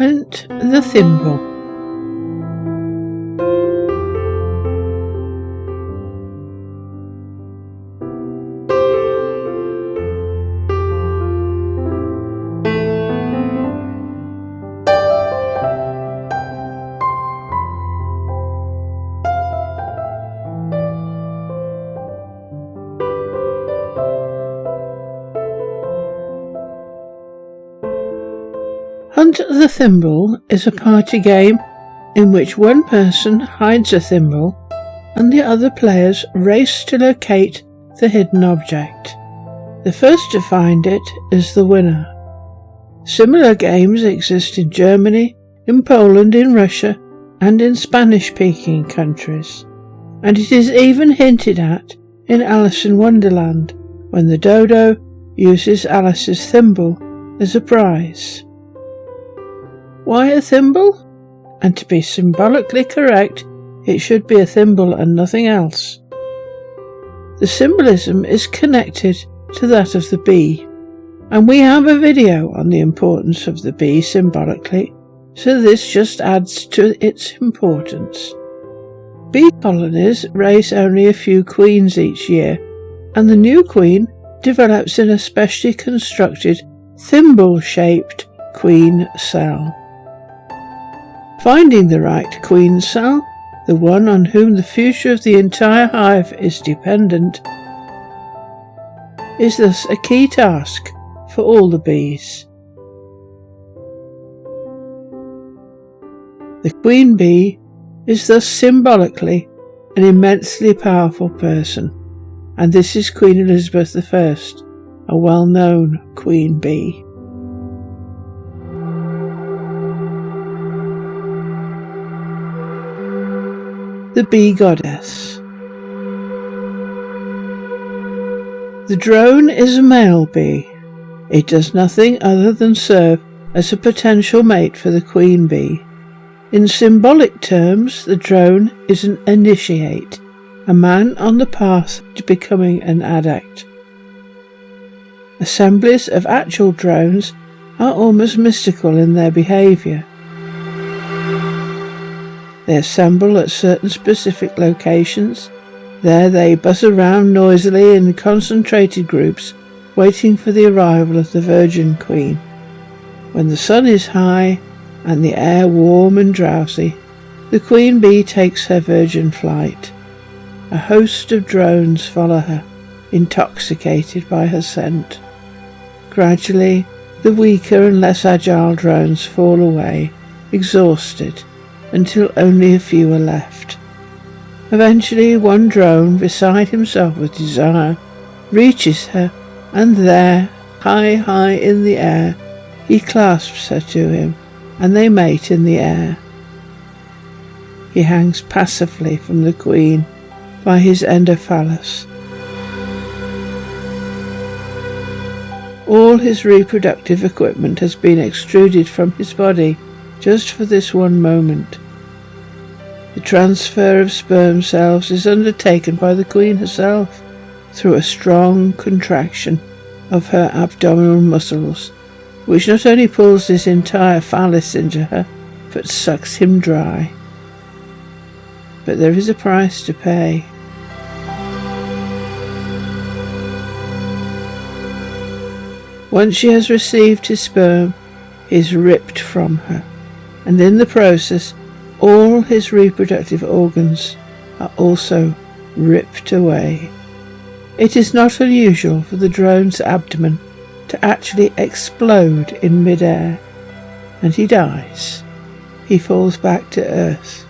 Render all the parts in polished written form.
Hunt the Thimble. Hunt the Thimble is a party game in which one person hides a thimble and the other players race to locate the hidden object. The first to find it is the winner. Similar games exist in Germany, in Poland, in Russia, and in Spanish-speaking countries, and it is even hinted at in Alice in Wonderland when the dodo uses Alice's thimble as a prize. Why a thimble? And to be symbolically correct, it should be a thimble and nothing else. The symbolism is connected to that of the bee, and we have a video on the importance of the bee symbolically, so this just adds to its importance. Bee colonies raise only a few queens each year, and the new queen develops in a specially constructed thimble-shaped queen cell. Finding the right queen cell, the one on whom the future of the entire hive is dependent, is thus a key task for all the bees. The queen bee is thus symbolically an immensely powerful person, and this is Queen Elizabeth I, a well-known queen bee. The bee goddess. The drone is a male bee. It does nothing other than serve as a potential mate for the queen bee. In symbolic terms, the drone is an initiate, a man on the path to becoming an adept. Assemblies of actual drones are almost mystical in their behaviour. They assemble at certain specific locations. There they buzz around noisily in concentrated groups, waiting for the arrival of the Virgin Queen. When the sun is high and the air warm and drowsy, the queen bee takes her virgin flight. A host of drones follow her, intoxicated by her scent. Gradually, the weaker and less agile drones fall away, exhausted, until only a few are left. Eventually, one drone, beside himself with desire, reaches her, and there, high in the air, he clasps her to him, and they mate in the air. He hangs passively from the queen by his endophallus. All his reproductive equipment has been extruded from his body just for this one moment. The transfer of sperm cells is undertaken by the queen herself through a strong contraction of her abdominal muscles, which not only pulls his entire phallus into her, but sucks him dry. But there is a price to pay. Once she has received his sperm, he is ripped from her, and in the process all his reproductive organs are also ripped away. It is not unusual for the drone's abdomen to actually explode in mid-air, and he dies. He falls back to earth,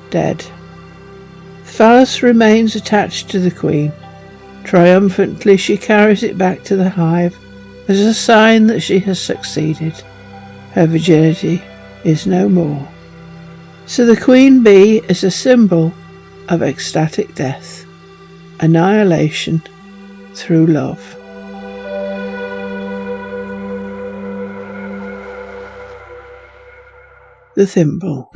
dead. The phallus remains attached to the queen. Triumphantly she carries it back to the hive as a sign that she has succeeded. Her virginity is no more. So the queen bee is a symbol of ecstatic death, annihilation through love. The thimble.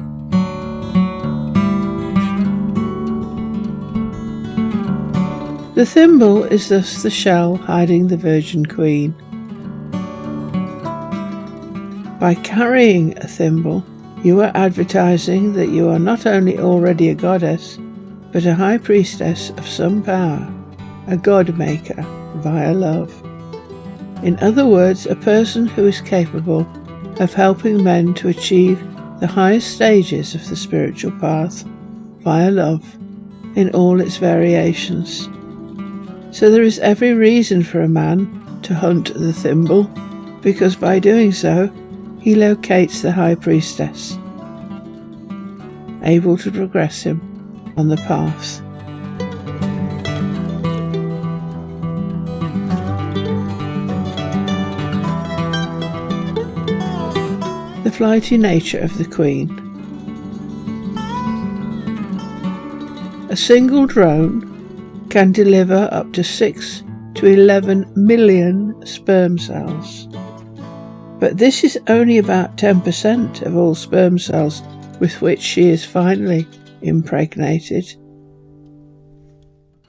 The thimble is thus the shell hiding the Virgin Queen. By carrying a thimble, you are advertising that you are not only already a goddess, but a high priestess of some power, a god maker via love. In other words, a person who is capable of helping men to achieve the highest stages of the spiritual path via love in all its variations. So there is every reason for a man to hunt the thimble, because by doing so he locates the High Priestess, able to progress him on the path. The flighty nature of the Queen. A single drone can deliver up to 6 to 11 million sperm cells. But this is only about 10% of all sperm cells with which she is finally impregnated,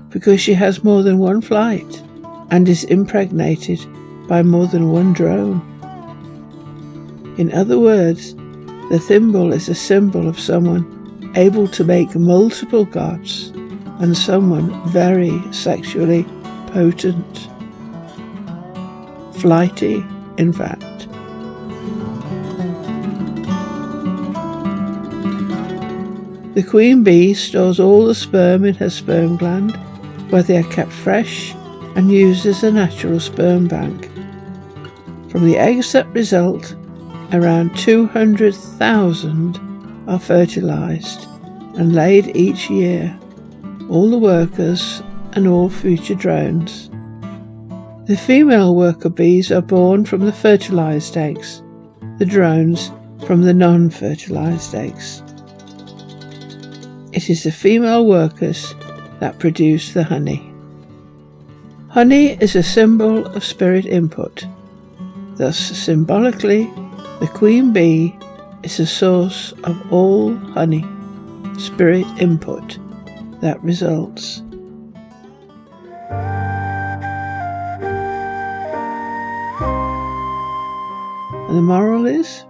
because she has more than one flight and is impregnated by more than one drone. In other words, the thimble is a symbol of someone able to make multiple gods and someone very sexually potent. Flighty, in fact. The queen bee stores all the sperm in her sperm gland, where they are kept fresh and used as a natural sperm bank. From the eggs that result, around 200,000 are fertilized and laid each year, all the workers and all future drones. The female worker bees are born from the fertilized eggs, the drones from the non-fertilized eggs. It is the female workers that produce the honey. Honey is a symbol of spirit input. Thus, symbolically, the queen bee is the source of all honey, spirit input, that results. And the moral is,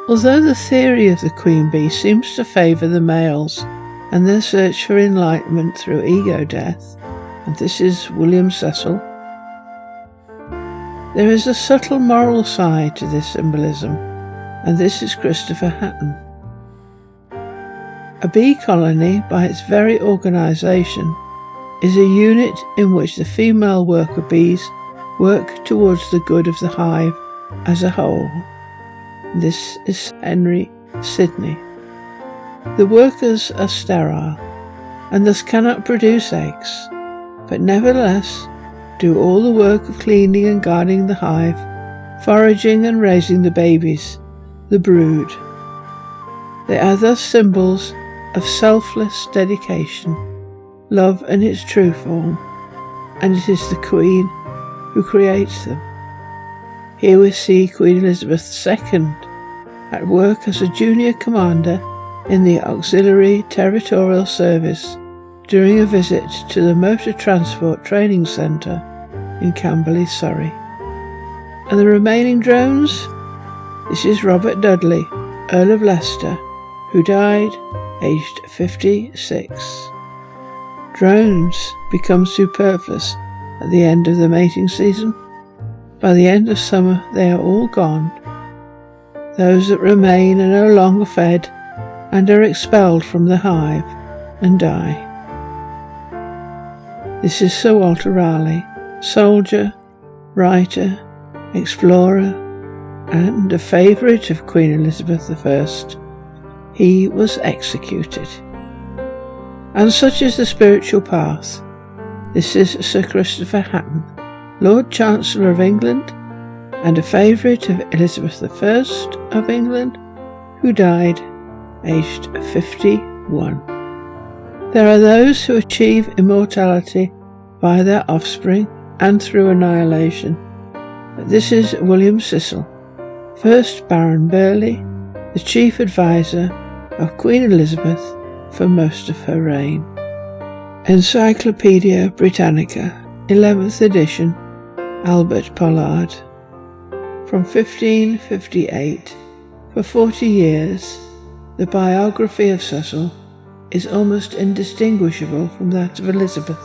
although the theory of the queen bee seems to favour the males and their search for enlightenment through ego death, and this is William Cecil, there is a subtle moral side to this symbolism, and this is Christopher Hatton. A bee colony, by its very organisation, is a unit in which the female worker bees work towards the good of the hive as a whole. This is Henry Sidney. The workers are sterile and thus cannot produce eggs, but nevertheless do all the work of cleaning and guarding the hive, foraging and raising the babies, the brood. They are thus symbols of selfless dedication, love in its true form, and it is the Queen who creates them. Here we see Queen Elizabeth II at work as a junior commander in the Auxiliary Territorial Service during a visit to the Motor Transport Training Centre in Camberley, Surrey. And the remaining drones? This is Robert Dudley, Earl of Leicester, who died aged 56. Drones become superfluous at the end of the mating season. By the end of summer they are all gone. Those that remain are no longer fed and are expelled from the hive and die. This is Sir Walter Raleigh, soldier, writer, explorer, and a favourite of Queen Elizabeth I. He was executed. And such is the spiritual path. This is Sir Christopher Hatton, Lord Chancellor of England, and a favourite of Elizabeth I of England, who died aged 51. There are those who achieve immortality by their offspring and through annihilation. But this is William Cecil, 1st Baron Burghley, the chief advisor of Queen Elizabeth for most of her reign. Encyclopaedia Britannica, 11th edition, Albert Pollard. From 1558, for 40 years, the biography of Cecil is almost indistinguishable from that of Elizabeth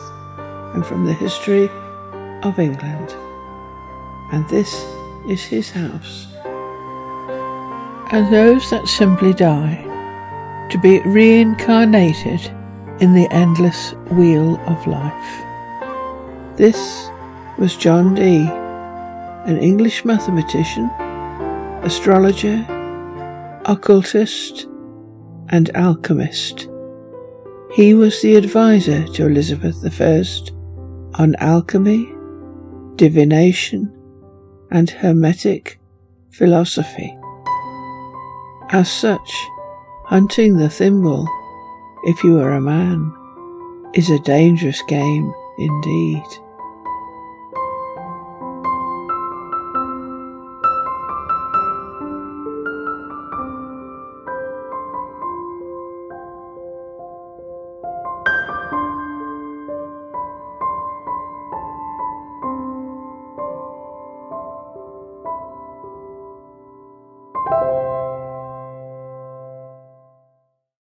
and from the history of England. And this is his house. And those that simply die, to be reincarnated in the endless wheel of life. This was John Dee, an English mathematician, astrologer, occultist, and alchemist. He was the advisor to Elizabeth I on alchemy, divination, and hermetic philosophy. As such, hunting the thimble, if you are a man, is a dangerous game indeed.